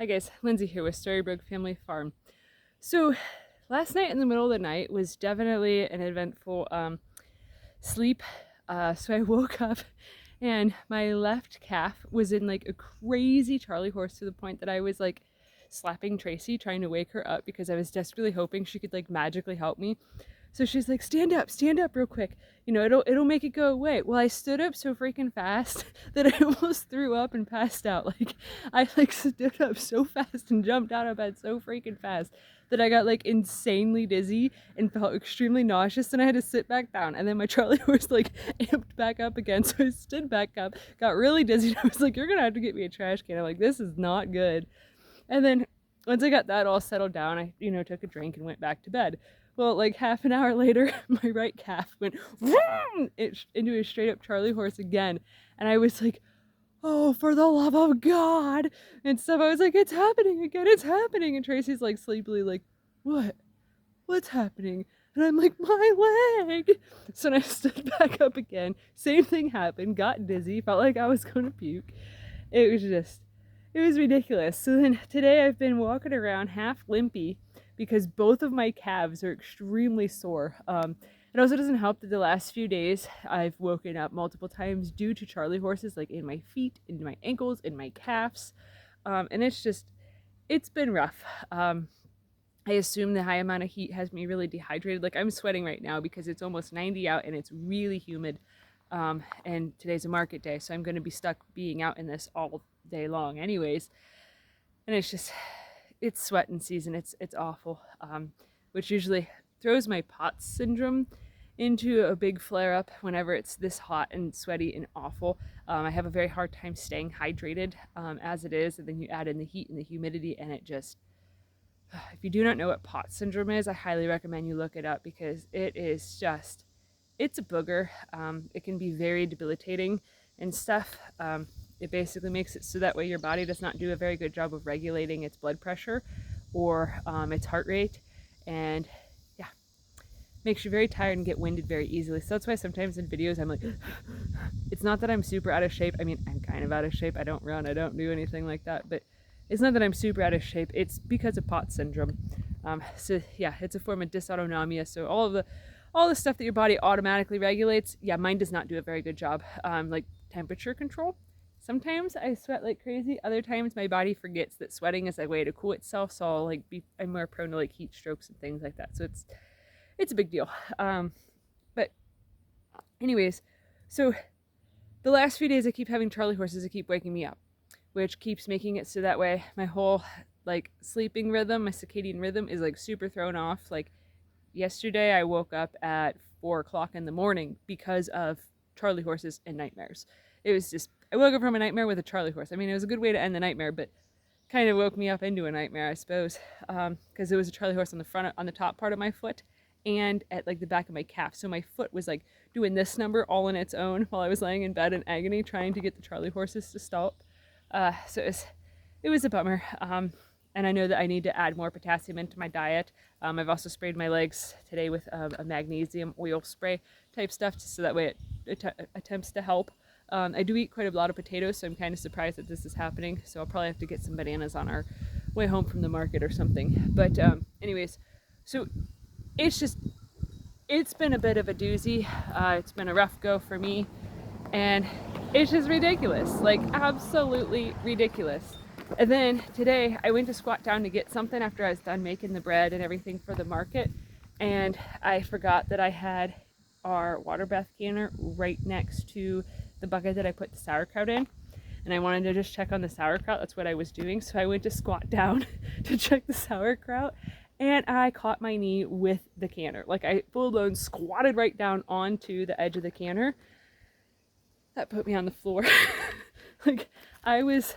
Hi guys, Lindsay here with Storybrooke Family Farm. So last night in the middle of the night was definitely an eventful sleep. So I woke up and my left calf was in like a crazy Charley horse to the point that I was like slapping Tracy trying to wake her up because I was desperately hoping she could like magically help me. So she's like, stand up real quick. You know, it'll make it go away. Well, I stood up so freaking fast that I almost threw up and passed out. Like, I like stood up so fast and jumped out of bed so freaking fast that I got like insanely dizzy and felt extremely nauseous, and I had to sit back down. And then my Charley horse like amped back up again, so I stood back up, got really dizzy, and I was like, you're gonna have to get me a trash can. I'm like, this is not good. And then once I got that all settled down, I, took a drink and went back to bed. Well, like half an hour later, my right calf went into a straight up Charley horse again. And I was like, oh, for the love of God, and stuff. I was like, it's happening again, it's happening. And Tracy's like sleepily like, what? What's happening? And I'm like, my leg. So then I stood back up again. Same thing happened, got dizzy, felt like I was going to puke. It was ridiculous. So then today I've been walking around half limpy because both of my calves are extremely sore. It also doesn't help that the last few days I've woken up multiple times due to Charley horses, like in my feet, in my ankles, in my calves. And it's been rough. I assume the high amount of heat has me really dehydrated. Like, I'm sweating right now because it's almost 90 out and it's really humid. And today's a market day, so I'm going to be stuck being out in this all day long anyways. And it's sweating season. It's awful, which usually throws my POTS syndrome into a big flare up whenever it's this hot and sweaty and awful. I have a very hard time staying hydrated as it is, and then you add in the heat and the humidity, and if you do not know what POTS syndrome is, I highly recommend you look it up because it's a booger. It can be very debilitating and stuff. It basically makes it so that way your body does not do a very good job of regulating its blood pressure or its heart rate, and yeah, makes you very tired and get winded very easily. So that's why sometimes in videos I'm like, it's not that I'm super out of shape. I mean, I'm kind of out of shape. I don't run, I don't do anything like that, but it's not that I'm super out of shape. It's because of POTS syndrome. So yeah, it's a form of dysautonomia. So all the stuff that your body automatically regulates, yeah, mine does not do a very good job. Like temperature control. Sometimes I sweat like crazy. Other times my body forgets that sweating is a way to cool itself. So I'm more prone to like heat strokes and things like that. So it's a big deal. But anyways, so the last few days I keep having Charley horses that keep waking me up, which keeps making it so that way my whole like sleeping rhythm, my circadian rhythm is like super thrown off. Like yesterday I woke up at 4 o'clock in the morning because of Charley horses and nightmares. It was just, I woke up from a nightmare with a Charley horse. I mean, it was a good way to end the nightmare, but kind of woke me up into a nightmare, I suppose, because it was a Charley horse on the top part of my foot and at like the back of my calf. So my foot was like doing this number all on its own while I was laying in bed in agony trying to get the Charley horses to stop. So it was a bummer. And I know that I need to add more potassium into my diet. I've also sprayed my legs today with a magnesium oil spray type stuff, just so that way it attempts to help. I do eat quite a lot of potatoes, so I'm kind of surprised that this is happening. So I'll probably have to get some bananas on our way home from the market or something. But anyways, so it's been a bit of a doozy. It's been a rough go for me, and it's just ridiculous, like absolutely ridiculous. And then today I went to squat down to get something after I was done making the bread and everything for the market, and I forgot that I had our water bath canner right next to the bucket that I put the sauerkraut in, and I wanted to just check on the sauerkraut. That's what I was doing. So I went to squat down to check the sauerkraut, and I caught my knee with the canner. Like, I full blown squatted right down onto the edge of the canner. That put me on the floor. Like, I was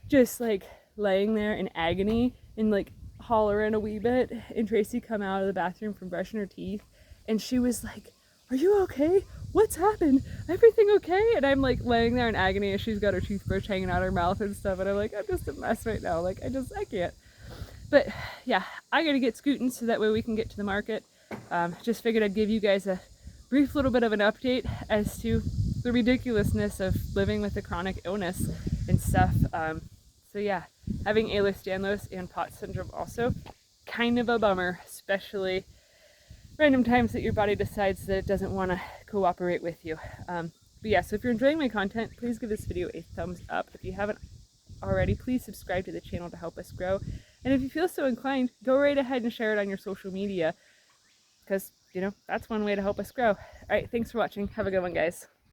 just like laying there in agony and like hollering a wee bit, and Tracy come out of the bathroom from brushing her teeth, and she was like, are you okay? What's happened? Everything okay? And I'm like laying there in agony as she's got her toothbrush hanging out her mouth and stuff, and I'm like, I'm just a mess right now. Like, I can't. But yeah, I gotta get scooting so that way we can get to the market. Just figured I'd give you guys a brief little bit of an update as to the ridiculousness of living with a chronic illness and stuff. So yeah, having Ehlers, Danlos, and POTS syndrome also. Kind of a bummer, especially random times that your body decides that it doesn't want to cooperate with you. But yeah, so if you're enjoying my content, please give this video a thumbs up. If you haven't already, please subscribe to the channel to help us grow. And if you feel so inclined, go right ahead and share it on your social media, because, you know, that's one way to help us grow. All right, thanks for watching. Have a good one, guys.